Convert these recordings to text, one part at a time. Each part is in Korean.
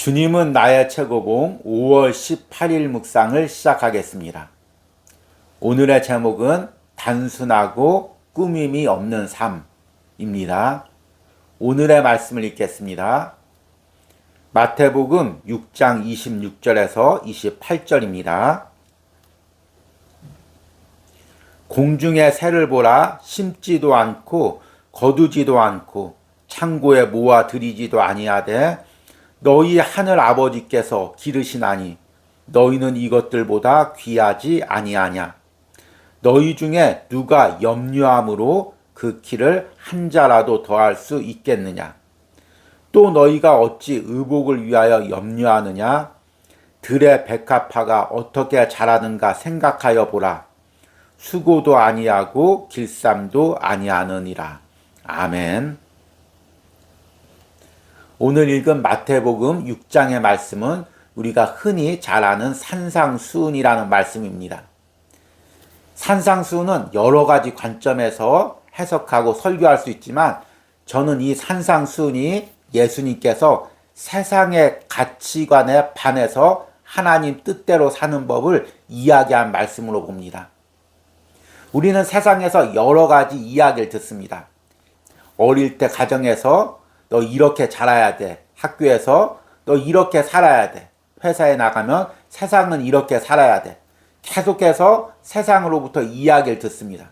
주님은 나의 최고봉 5월 18일 묵상을 시작하겠습니다. 오늘의 제목은 단순하고 꾸밈이 없는 삶입니다. 오늘의 말씀을 읽겠습니다. 마태복음 6장 26절에서 28절입니다. 공중의 새를 보라. 심지도 않고 거두지도 않고 창고에 모아 들이지도 아니하되 너희 하늘 아버지께서 기르시나니 너희는 이것들보다 귀하지 아니하냐. 너희 중에 누가 염려함으로 그 키를 한 자라도 더할 수 있겠느냐. 또 너희가 어찌 의복을 위하여 염려하느냐. 들의 백합화가 어떻게 자라는가 생각하여 보라. 수고도 아니하고 길쌈도 아니하느니라. 아멘. 오늘 읽은 마태복음 6장의 말씀은 우리가 흔히 잘 아는 산상수훈이라는 말씀입니다. 산상수훈은 여러 가지 관점에서 해석하고 설교할 수 있지만 저는 이 산상수훈이 예수님께서 세상의 가치관에 반해서 하나님 뜻대로 사는 법을 이야기한 말씀으로 봅니다. 우리는 세상에서 여러 가지 이야기를 듣습니다. 어릴 때 가정에서 너 이렇게 자라야 돼. 학교에서 너 이렇게 살아야 돼. 회사에 나가면 세상은 이렇게 살아야 돼. 계속해서 세상으로부터 이야기를 듣습니다.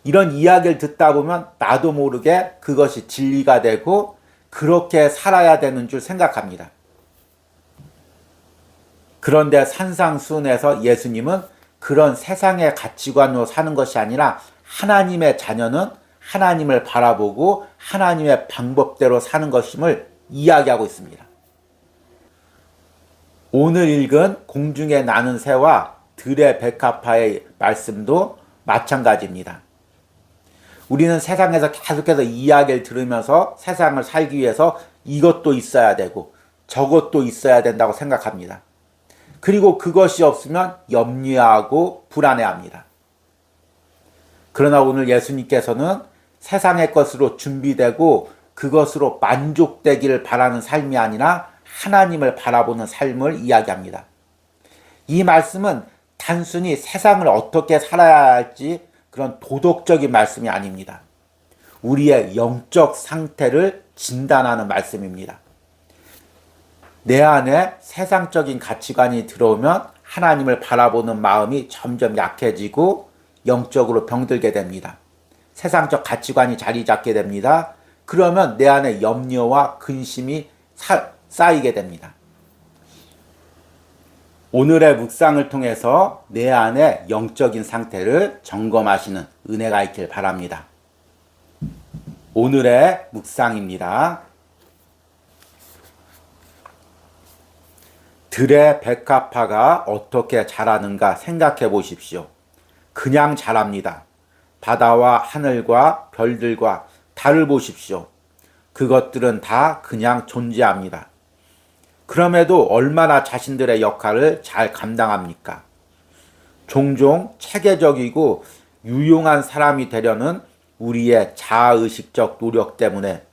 이런 이야기를 듣다 보면 나도 모르게 그것이 진리가 되고 그렇게 살아야 되는 줄 생각합니다. 그런데 산상수훈에서 예수님은 그런 세상의 가치관으로 사는 것이 아니라 하나님의 자녀는 하나님을 바라보고 하나님의 방법대로 사는 것임을 이야기하고 있습니다. 오늘 읽은 공중에 나는 새와 들의 백합화의 말씀도 마찬가지입니다. 우리는 세상에서 계속해서 이야기를 들으면서 세상을 살기 위해서 이것도 있어야 되고 저것도 있어야 된다고 생각합니다. 그리고 그것이 없으면 염려하고 불안해합니다. 그러나 오늘 예수님께서는 세상의 것으로 준비되고 그것으로 만족되기를 바라는 삶이 아니라 하나님을 바라보는 삶을 이야기합니다. 이 말씀은 단순히 세상을 어떻게 살아야 할지 그런 도덕적인 말씀이 아닙니다. 우리의 영적 상태를 진단하는 말씀입니다. 내 안에 세상적인 가치관이 들어오면 하나님을 바라보는 마음이 점점 약해지고 영적으로 병들게 됩니다. 세상적 가치관이 자리 잡게 됩니다. 그러면 내 안에 염려와 근심이 쌓이게 됩니다. 오늘의 묵상을 통해서 내 안의 영적인 상태를 점검하시는 은혜가 있길 바랍니다. 오늘의 묵상입니다. 들의 백합화가 어떻게 자라는가 생각해 보십시오. 그냥 자랍니다. 바다와 하늘과 별들과 달을 보십시오. 그것들은 다 그냥 존재합니다. 그럼에도 얼마나 자신들의 역할을 잘 감당합니까? 종종 체계적이고 유용한 사람이 되려는 우리의 자아의식적 노력 때문에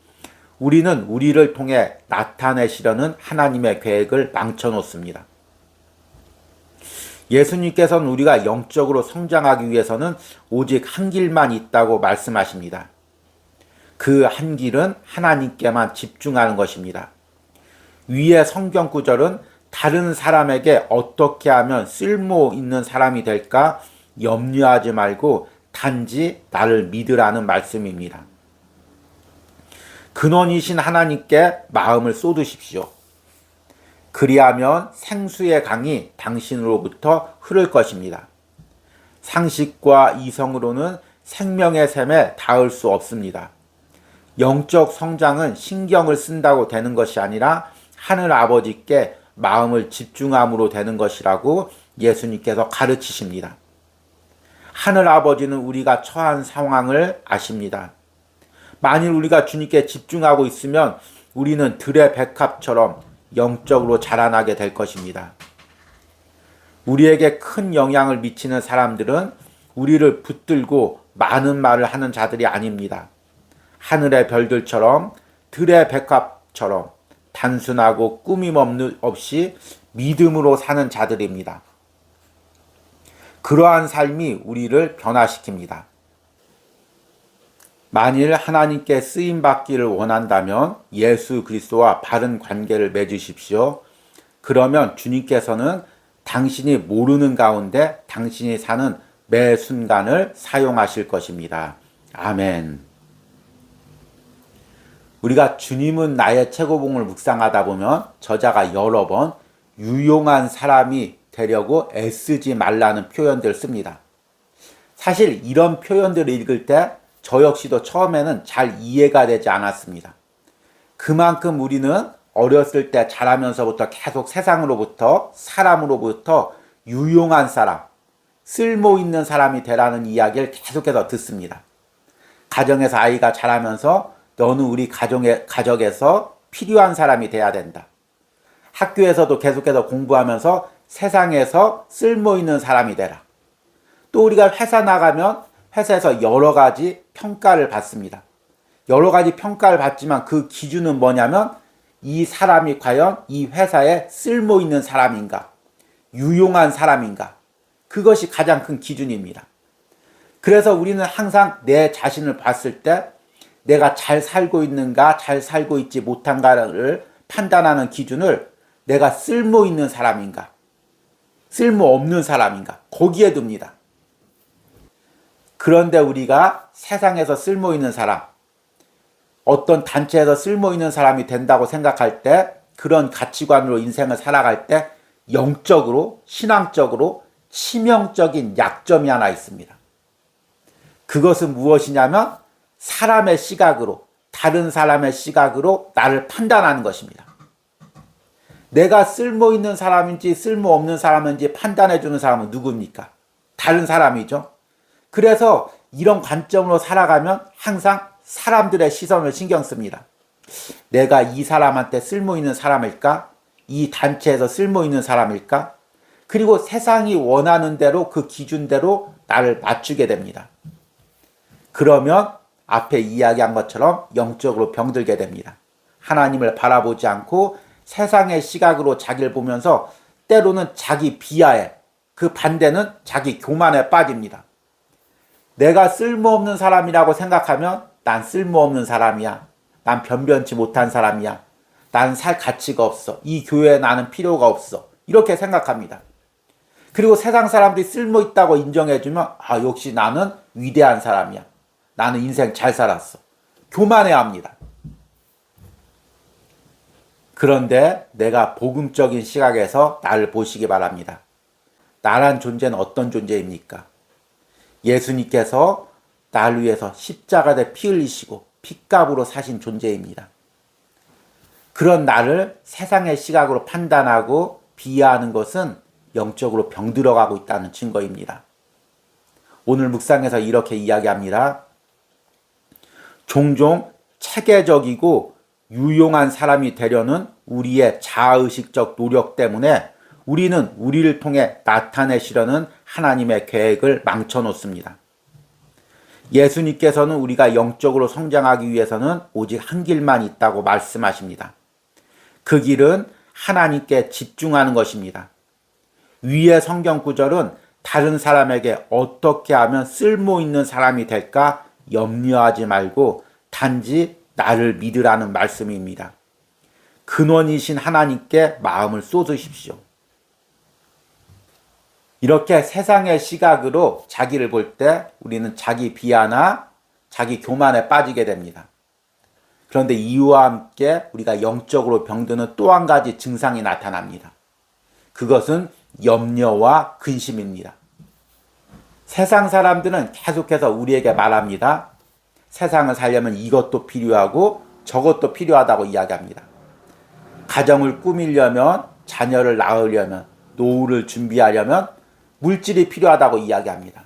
우리는 우리를 통해 나타내시려는 하나님의 계획을 망쳐놓습니다. 예수님께서는 우리가 영적으로 성장하기 위해서는 오직 한 길만 있다고 말씀하십니다. 그 한 길은 하나님께만 집중하는 것입니다. 위의 성경 구절은 다른 사람에게 어떻게 하면 쓸모 있는 사람이 될까 염려하지 말고 단지 나를 믿으라는 말씀입니다. 근원이신 하나님께 마음을 쏟으십시오. 그리하면 생수의 강이 당신으로부터 흐를 것입니다. 상식과 이성으로는 생명의 샘에 닿을 수 없습니다. 영적 성장은 신경을 쓴다고 되는 것이 아니라 하늘 아버지께 마음을 집중함으로 되는 것이라고 예수님께서 가르치십니다. 하늘 아버지는 우리가 처한 상황을 아십니다. 만일 우리가 주님께 집중하고 있으면 우리는 들의 백합처럼 영적으로 자라나게 될 것입니다. 우리에게 큰 영향을 미치는 사람들은 우리를 붙들고 많은 말을 하는 자들이 아닙니다. 하늘의 별들처럼 들의 백합처럼 단순하고 꾸밈 없이 믿음으로 사는 자들입니다. 그러한 삶이 우리를 변화시킵니다. 만일 하나님께 쓰임받기를 원한다면 예수 그리스도와 바른 관계를 맺으십시오. 그러면 주님께서는 당신이 모르는 가운데 당신이 사는 매 순간을 사용하실 것입니다. 아멘. 우리가 주님은 나의 최고봉을 묵상하다 보면 저자가 여러 번 유용한 사람이 되려고 애쓰지 말라는 표현들을 씁니다. 사실 이런 표현들을 읽을 때 저 역시도 처음에는 잘 이해가 되지 않았습니다. 그만큼 우리는 어렸을 때 자라면서부터 계속 세상으로부터 사람으로부터 유용한 사람, 쓸모 있는 사람이 되라는 이야기를 계속해서 듣습니다. 가정에서 아이가 자라면서 너는 우리 가족에서 필요한 사람이 돼야 된다. 학교에서도 계속해서 공부하면서 세상에서 쓸모 있는 사람이 되라. 또 우리가 회사 나가면 회사에서 여러 가지 평가를 받습니다. 여러 가지 평가를 받지만 그 기준은 뭐냐면 이 사람이 과연 이 회사에 쓸모 있는 사람인가, 유용한 사람인가, 그것이 가장 큰 기준입니다. 그래서 우리는 항상 내 자신을 봤을 때 내가 잘 살고 있는가, 잘 살고 있지 못한가를 판단하는 기준을 내가 쓸모 있는 사람인가, 쓸모 없는 사람인가, 거기에 둡니다. 그런데 우리가 세상에서 쓸모 있는 사람, 어떤 단체에서 쓸모 있는 사람이 된다고 생각할 때, 그런 가치관으로 인생을 살아갈 때 영적으로, 신앙적으로 치명적인 약점이 하나 있습니다. 그것은 무엇이냐면 사람의 시각으로, 다른 사람의 시각으로 나를 판단하는 것입니다. 내가 쓸모 있는 사람인지 쓸모 없는 사람인지 판단해 주는 사람은 누굽니까? 다른 사람이죠. 그래서 이런 관점으로 살아가면 항상 사람들의 시선을 신경 씁니다. 내가 이 사람한테 쓸모 있는 사람일까? 이 단체에서 쓸모 있는 사람일까? 그리고 세상이 원하는 대로 그 기준대로 나를 맞추게 됩니다. 그러면 앞에 이야기한 것처럼 영적으로 병들게 됩니다. 하나님을 바라보지 않고 세상의 시각으로 자기를 보면서 때로는 자기 비하에, 그 반대는 자기 교만에 빠집니다. 내가 쓸모없는 사람이라고 생각하면 난 쓸모없는 사람이야. 난 변변치 못한 사람이야. 난 살 가치가 없어. 이 교회에 나는 필요가 없어. 이렇게 생각합니다. 그리고 세상 사람들이 쓸모있다고 인정해주면 역시 나는 위대한 사람이야. 나는 인생 잘 살았어. 교만해합니다. 그런데 내가 복음적인 시각에서 나를 보시기 바랍니다. 나란 존재는 어떤 존재입니까? 예수님께서 나를 위해서 십자가에 피 흘리시고 핏값으로 사신 존재입니다. 그런 나를 세상의 시각으로 판단하고 비하하는 것은 영적으로 병들어가고 있다는 증거입니다. 오늘 묵상에서 이렇게 이야기합니다. 종종 체계적이고 유용한 사람이 되려는 우리의 자아의식적 노력 때문에 우리는 우리를 통해 나타내시려는 하나님의 계획을 망쳐놓습니다. 예수님께서는 우리가 영적으로 성장하기 위해서는 오직 한 길만 있다고 말씀하십니다. 그 길은 하나님께 집중하는 것입니다. 위의 성경 구절은 다른 사람에게 어떻게 하면 쓸모있는 사람이 될까 염려하지 말고 단지 나를 믿으라는 말씀입니다. 근원이신 하나님께 마음을 쏟으십시오. 이렇게 세상의 시각으로 자기를 볼 때 우리는 자기 비하나 자기 교만에 빠지게 됩니다. 그런데 이와 함께 우리가 영적으로 병드는 또 한 가지 증상이 나타납니다. 그것은 염려와 근심입니다. 세상 사람들은 계속해서 우리에게 말합니다. 세상을 살려면 이것도 필요하고 저것도 필요하다고 이야기합니다. 가정을 꾸미려면, 자녀를 낳으려면, 노후를 준비하려면 물질이 필요하다고 이야기합니다.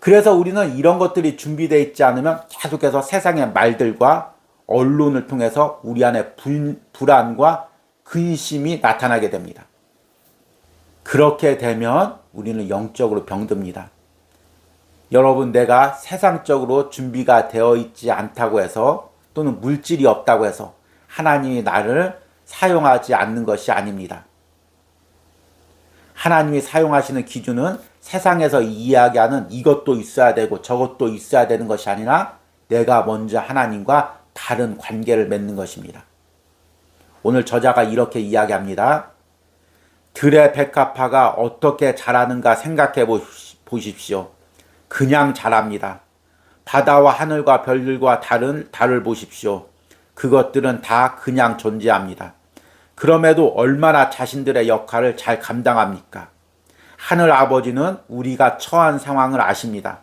그래서 우리는 이런 것들이 준비되어 있지 않으면 계속해서 세상의 말들과 언론을 통해서 우리 안에 불안과 근심이 나타나게 됩니다. 그렇게 되면 우리는 영적으로 병듭니다. 여러분, 내가 세상적으로 준비가 되어 있지 않다고 해서 또는 물질이 없다고 해서 하나님이 나를 사용하지 않는 것이 아닙니다. 하나님이 사용하시는 기준은 세상에서 이야기하는 이것도 있어야 되고 저것도 있어야 되는 것이 아니라 내가 먼저 하나님과 바른 관계를 맺는 것입니다. 오늘 저자가 이렇게 이야기합니다. 들의 백합화가 어떻게 자라는가 생각해 보십시오. 그냥 자랍니다. 바다와 하늘과 별들과 달을 보십시오. 그것들은 다 그냥 존재합니다. 그럼에도 얼마나 자신들의 역할을 잘 감당합니까? 하늘 아버지는 우리가 처한 상황을 아십니다.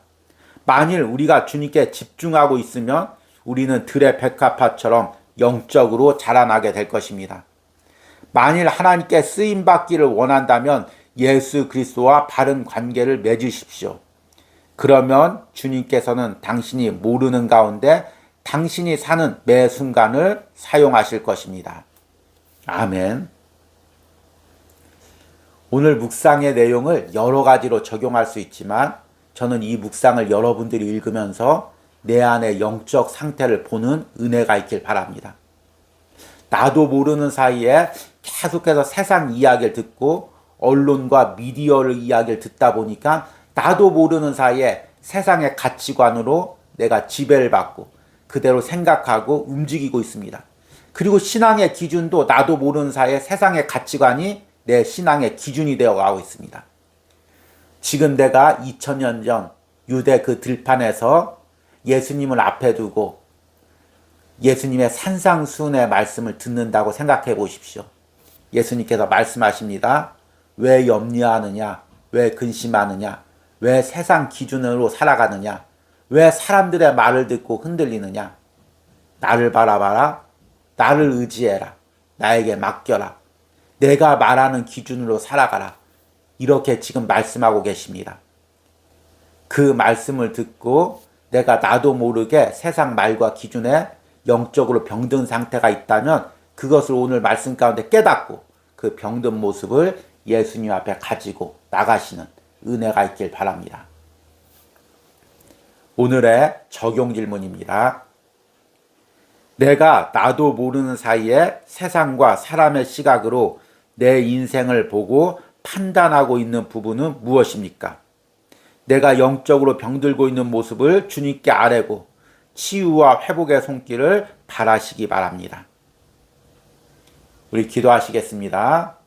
만일 우리가 주님께 집중하고 있으면 우리는 들의 백합화처럼 영적으로 자라나게 될 것입니다. 만일 하나님께 쓰임받기를 원한다면 예수 그리스도와 바른 관계를 맺으십시오. 그러면 주님께서는 당신이 모르는 가운데 당신이 사는 매 순간을 사용하실 것입니다. 아멘. 오늘 묵상의 내용을 여러 가지로 적용할 수 있지만 저는 이 묵상을 여러분들이 읽으면서 내 안의 영적 상태를 보는 은혜가 있길 바랍니다. 나도 모르는 사이에 계속해서 세상 이야기를 듣고 언론과 미디어를 이야기를 듣다 보니까 나도 모르는 사이에 세상의 가치관으로 내가 지배를 받고 그대로 생각하고 움직이고 있습니다. 그리고 신앙의 기준도 나도 모르는 사이에 세상의 가치관이 내 신앙의 기준이 되어가고 있습니다. 지금 내가 2000년 전 유대 그 들판에서 예수님을 앞에 두고 예수님의 산상수훈의 말씀을 듣는다고 생각해 보십시오. 예수님께서 말씀하십니다. 왜 염려하느냐? 왜 근심하느냐? 왜 세상 기준으로 살아가느냐? 왜 사람들의 말을 듣고 흔들리느냐? 나를 바라봐라. 나를 의지해라. 나에게 맡겨라. 내가 말하는 기준으로 살아가라. 이렇게 지금 말씀하고 계십니다. 그 말씀을 듣고 내가 나도 모르게 세상 말과 기준에 영적으로 병든 상태가 있다면 그것을 오늘 말씀 가운데 깨닫고 그 병든 모습을 예수님 앞에 가지고 나가시는 은혜가 있길 바랍니다. 오늘의 적용 질문입니다. 내가 나도 모르는 사이에 세상과 사람의 시각으로 내 인생을 보고 판단하고 있는 부분은 무엇입니까? 내가 영적으로 병들고 있는 모습을 주님께 아뢰고 치유와 회복의 손길을 바라시기 바랍니다. 우리 기도하시겠습니다.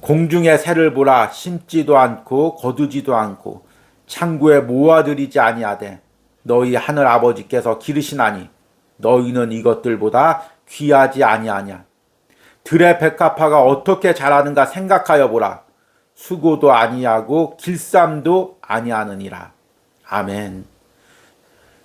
공중의 새를 보라. 심지도 않고 거두지도 않고 창고에 모아들이지 아니하되 너희 하늘 아버지께서 기르시나니 너희는 이것들보다 귀하지 아니하냐. 들의 백합화가 어떻게 자라는가 생각하여 보라. 수고도 아니하고 길쌈도 아니하느니라. 아멘.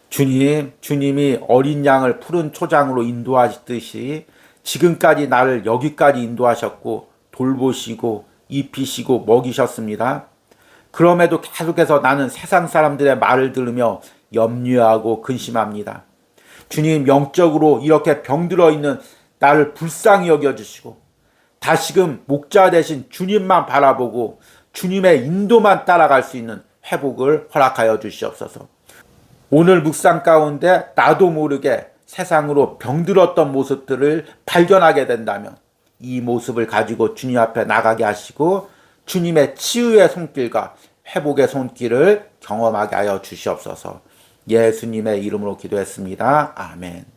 주님이 어린 양을 푸른 초장으로 인도하시듯이 지금까지 나를 여기까지 인도하셨고 돌보시고 입히시고 먹이셨습니다. 그럼에도 계속해서 나는 세상 사람들의 말을 들으며 염려하고 근심합니다. 주님, 영적으로 이렇게 병들어 있는 나를 불쌍히 여겨주시고 다시금 목자 되신 주님만 바라보고 주님의 인도만 따라갈 수 있는 회복을 허락하여 주시옵소서. 오늘 묵상 가운데 나도 모르게 세상으로 병들었던 모습들을 발견하게 된다면 이 모습을 가지고 주님 앞에 나가게 하시고 주님의 치유의 손길과 회복의 손길을 경험하게 하여 주시옵소서. 예수님의 이름으로 기도했습니다. 아멘.